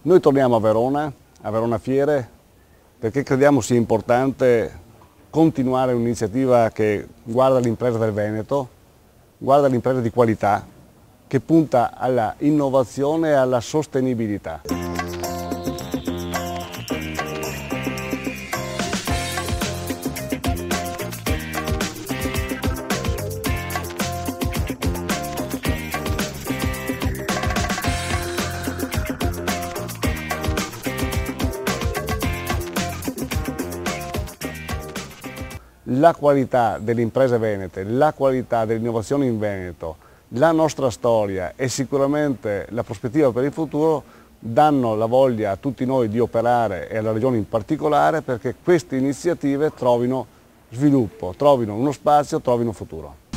Noi torniamo a Verona Fiere, perché crediamo sia importante continuare un'iniziativa che guarda l'impresa del Veneto, guarda l'impresa di qualità, che punta alla innovazione e alla sostenibilità. La qualità delle imprese venete, la qualità dell'innovazione in Veneto, la nostra storia e sicuramente la prospettiva per il futuro danno la voglia a tutti noi di operare e alla Regione in particolare perché queste iniziative trovino sviluppo, trovino uno spazio, trovino futuro.